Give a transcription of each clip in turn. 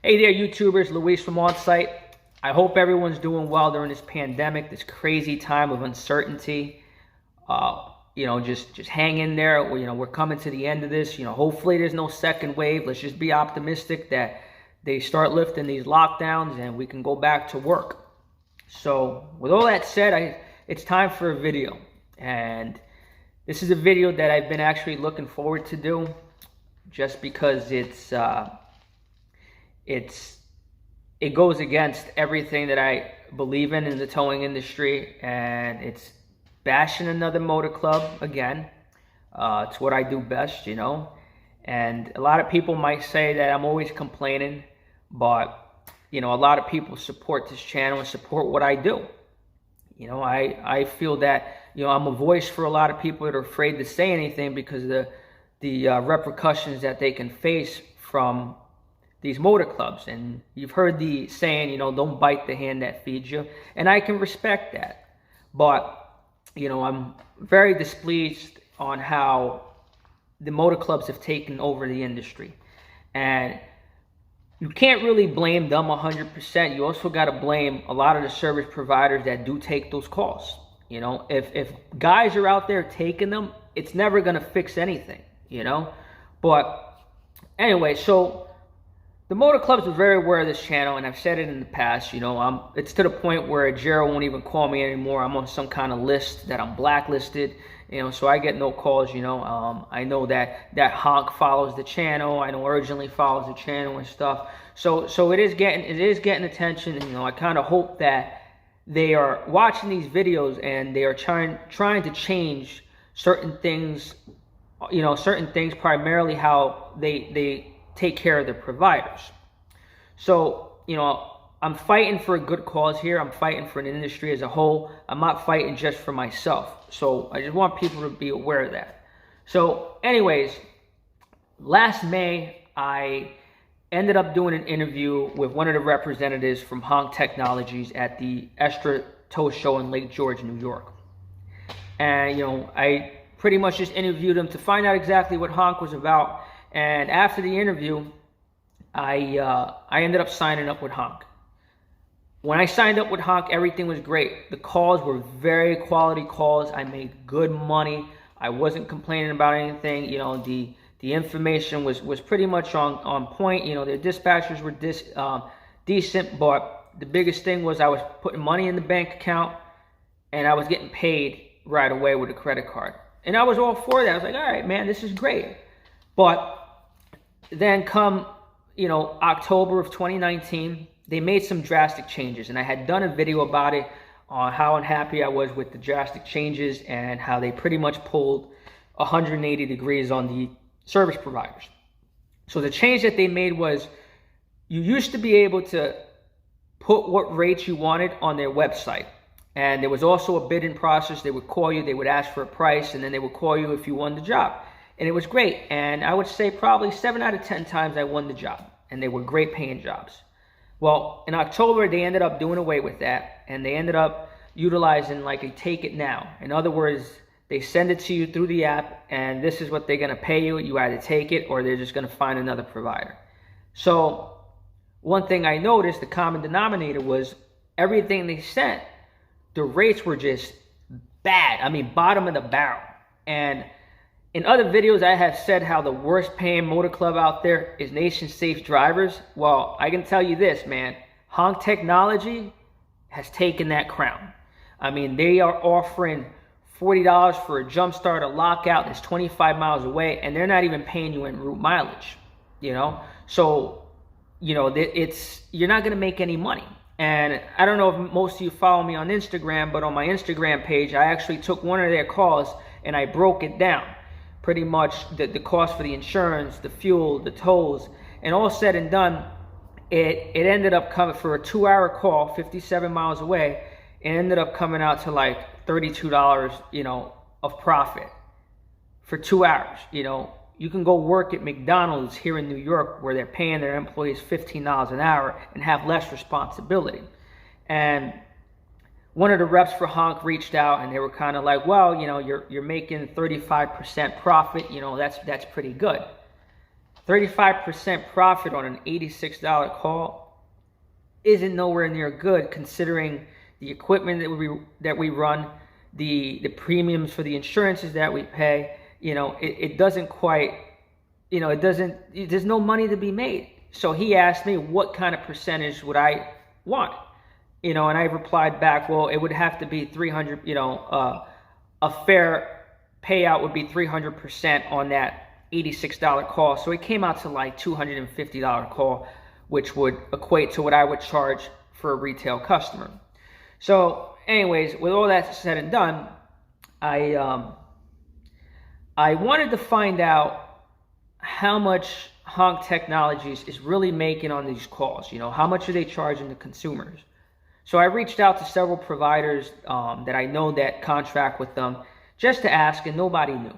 Hey there, YouTubers. Luis from On-Site. I hope everyone's doing well during this pandemic, this crazy time of uncertainty. Just hang in there. We're coming to the end of this. Hopefully there's no second wave. Let's just be optimistic that they start lifting these lockdowns and we can go back to work. So with all that said, it's time for a video. And this is a video that I've been actually looking forward to do just because it goes against everything that I believe in the towing industry, and it's bashing another motor club again. It's what I do best, and a lot of people might say that I'm always complaining, but a lot of people support this channel and support what I do. I feel that I'm a voice for a lot of people that are afraid to say anything because of the repercussions that they can face from these motor clubs. And you've heard the saying, don't bite the hand that feeds you. And I can respect that. But, I'm very displeased on how the motor clubs have taken over the industry. And you can't really blame them 100%. You also got to blame a lot of the service providers that do take those calls. If guys are out there taking them, it's never going to fix anything, But anyway, so the motor clubs are very aware of this channel, and I've said it in the past, it's to the point where Jero won't even call me anymore. I'm on some kind of list that I'm blacklisted, so I get no calls, I know that Honk follows the channel. I know Urgently follows the channel and stuff. So it is getting attention, and I kind of hope that they are watching these videos and they are trying to change certain things, primarily how they take care of their providers. So, I'm fighting for a good cause here. I'm fighting for an industry as a whole. I'm not fighting just for myself. So I just want people to be aware of that. So anyways, last May, I ended up doing an interview with one of the representatives from Honk Technologies at the Extra Tow Show in Lake George, New York. And, I pretty much just interviewed him to find out exactly what Honk was about. And after the interview, I ended up signing up with Honk. When I signed up with Honk, everything was great. The calls were very quality calls. I made good money. I wasn't complaining about anything. The information was pretty much on point. Their dispatchers were decent, but the biggest thing was I was putting money in the bank account and I was getting paid right away with a credit card. And I was all for that. I was like, all right, man, this is great. But then come, October of 2019, they made some drastic changes. And I had done a video about it on how unhappy I was with the drastic changes and how they pretty much pulled 180 degrees on the service providers. So the change that they made was you used to be able to put what rates you wanted on their website. And there was also a bidding process. They would call you, they would ask for a price, and then they would call you if you won the job. And it was great. And I would say probably 7 out of 10 times I won the job. And they were great paying jobs. Well, in October, they ended up doing away with that. And they ended up utilizing like a take it now. In other words, they send it to you through the app. And this is what they're going to pay you. You either take it or they're just going to find another provider. So one thing I noticed, the common denominator was everything they sent, the rates were just bad. I mean, bottom of the barrel. And in other videos, I have said how the worst paying motor club out there is Nation Safe Drivers. Well, I can tell you this, man. Honk Technology has taken that crown. I mean, they are offering $40 for a jump start, a lockout that's 25 miles away, and they're not even paying you in route mileage, So, you're not going to make any money. And I don't know if most of you follow me on Instagram, but on my Instagram page, I actually took one of their calls and I broke it down. Pretty much the cost for the insurance, the fuel, the tolls, and all said and done, it ended up coming for a 2-hour call, 57 miles away. It ended up coming out to like $32, of profit for 2 hours. You can go work at McDonald's here in New York where they're paying their employees $15 an hour and have less responsibility. And one of the reps for Honk reached out and they were kind of like, well, you're making 35% profit, that's pretty good. 35% profit on an $86 call isn't nowhere near good, considering the equipment that we run, the premiums for the insurances that we pay. It doesn't quite, there's no money to be made. So he asked me what kind of percentage would I want, and I replied back, well, it would have to be 300, a fair payout would be 300% on that $86 call. So it came out to like $250 call, which would equate to what I would charge for a retail customer. So anyways, with all that said and done, I wanted to find out how much Honk Technologies is really making on these calls. How much are they charging the consumers? So I reached out to several providers that I know that contract with them just to ask, and nobody knew.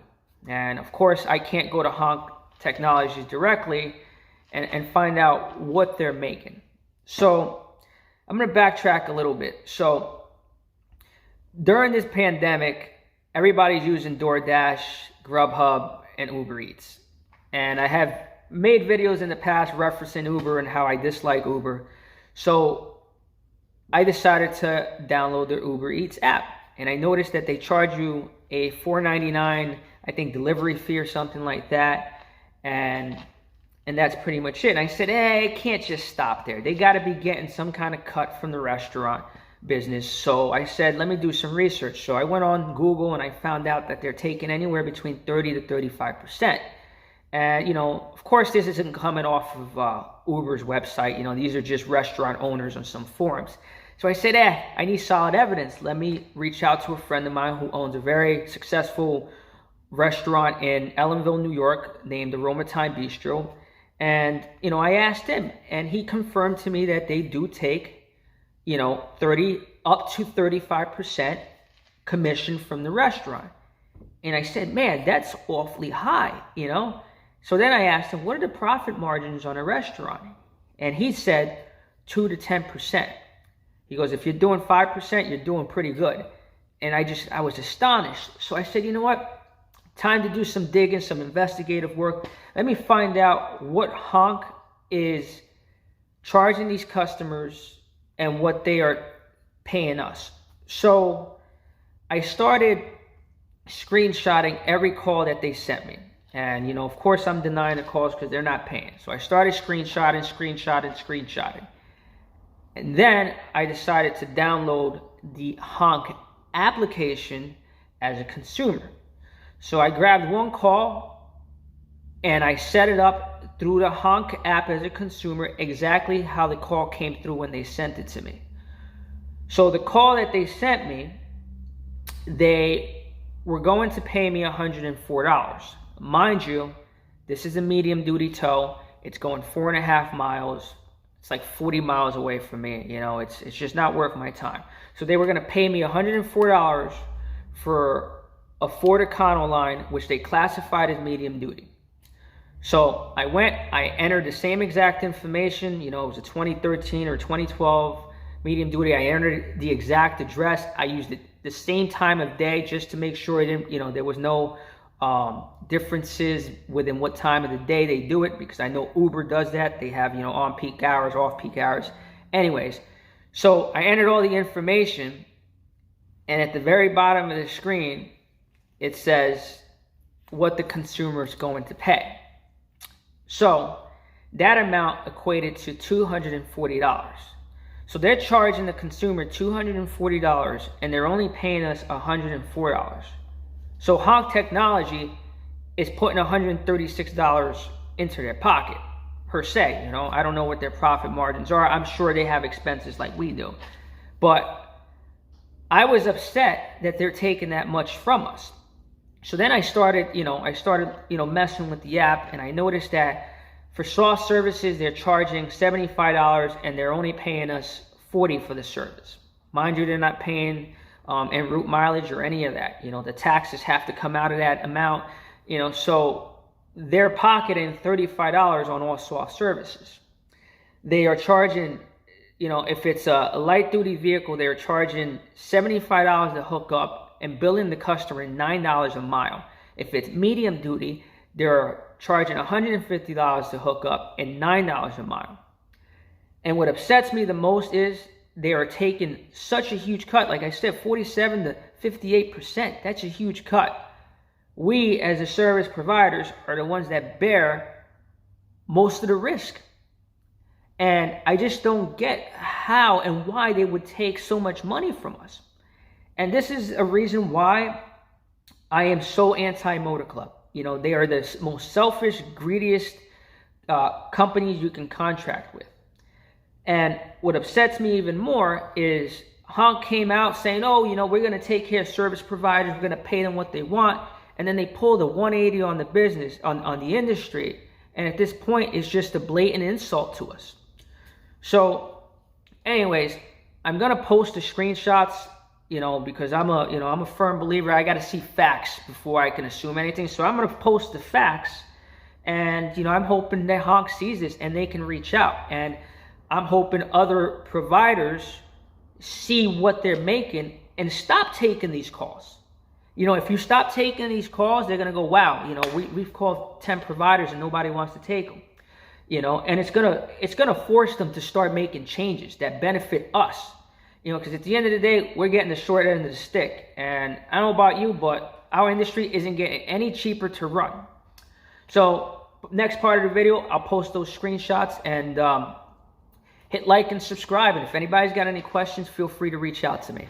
And of course, I can't go to Honk Technologies directly and find out what they're making. So I'm going to backtrack a little bit. So during this pandemic, everybody's using DoorDash, Grubhub, and Uber Eats. And I have made videos in the past referencing Uber and how I dislike Uber. So I decided to download the Uber Eats app. And I noticed that they charge you a $4.99, I think, delivery fee or something like that. And that's pretty much it. And I said, it can't just stop there. They got to be getting some kind of cut from the restaurant business. So I said, let me do some research. So I went on Google and I found out that they're taking anywhere between 30 to 35%. And, of course, this isn't coming off of Uber's website. These are just restaurant owners on some forums. So I said, I need solid evidence. Let me reach out to a friend of mine who owns a very successful restaurant in Ellenville, New York, named Aroma Time Bistro. And, I asked him, and he confirmed to me that they do take, 30 up to 35% commission from the restaurant. And I said, man, that's awfully high, So then I asked him, what are the profit margins on a restaurant? And he said 2 to 10%. He goes, if you're doing 5%, you're doing pretty good. And I was astonished. So I said, you know what? Time to do some digging, some investigative work. Let me find out what Honk is charging these customers and what they are paying us. So I started screenshotting every call that they sent me. And, of course, I'm denying the calls because they're not paying. So I started screenshotting. And then I decided to download the Honk application as a consumer. So I grabbed one call and I set it up through the Honk app as a consumer exactly how the call came through when they sent it to me. So the call that they sent me, they were going to pay me $104. Mind you, this is a medium duty tow. It's going 4.5 miles. It's like 40 miles away from me. It's just not worth my time. So they were going to pay me $104 for a Ford Econoline, which they classified as medium duty. So I went, I entered the same exact information. It was a 2013 or 2012 medium duty. I entered the exact address. I used the same time of day just to make sure there was no differences within what time of the day they do it, because I know Uber does that. They have, on peak hours, off peak hours. Anyways, so I entered all the information, and at the very bottom of the screen, it says what the consumer is going to pay. So that amount equated to $240. So they're charging the consumer $240, and they're only paying us $104. So Honk Technology is putting $136 into their pocket, per se. I don't know what their profit margins are. I'm sure they have expenses like we do. But I was upset that they're taking that much from us. So then I started messing with the app, and I noticed that for soft services, they're charging $75, and they're only paying us $40 for the service. Mind you, they're not paying en route mileage or any of that. The taxes have to come out of that amount. So they're pocketing $35 on all soft services. They are charging, if it's a light duty vehicle, they're charging $75 to hook up and billing the customer $9 a mile. If it's medium duty, they're charging $150 to hook up and $9 a mile. And what upsets me the most is they are taking such a huge cut. Like I said, 47 to 58%. That's a huge cut. We, as the service providers, are the ones that bear most of the risk. And I just don't get how and why they would take so much money from us. And this is a reason why I am so anti-Motor Club. You know, they are the most selfish, greediest companies you can contract with. And what upsets me even more is Honk came out saying, oh, you know, we're going to take care of service providers. We're going to pay them what they want. And then they pulled a 180 on the business, on the industry. And at this point, it's just a blatant insult to us. So anyways, I'm going to post the screenshots, you know, because I'm a firm believer. I got to see facts before I can assume anything. So I'm going to post the facts. And, you know, I'm hoping that Honk sees this and they can reach out. And I'm hoping other providers see what they're making and stop taking these calls. You know, if you stop taking these calls, they're going to go, wow, you know, we've called 10 providers and nobody wants to take them. You know, and it's gonna force them to start making changes that benefit us. You know, because at the end of the day, we're getting the short end of the stick. And I don't know about you, but our industry isn't getting any cheaper to run. So next part of the video, I'll post those screenshots and hit like and subscribe. And if anybody's got any questions, feel free to reach out to me.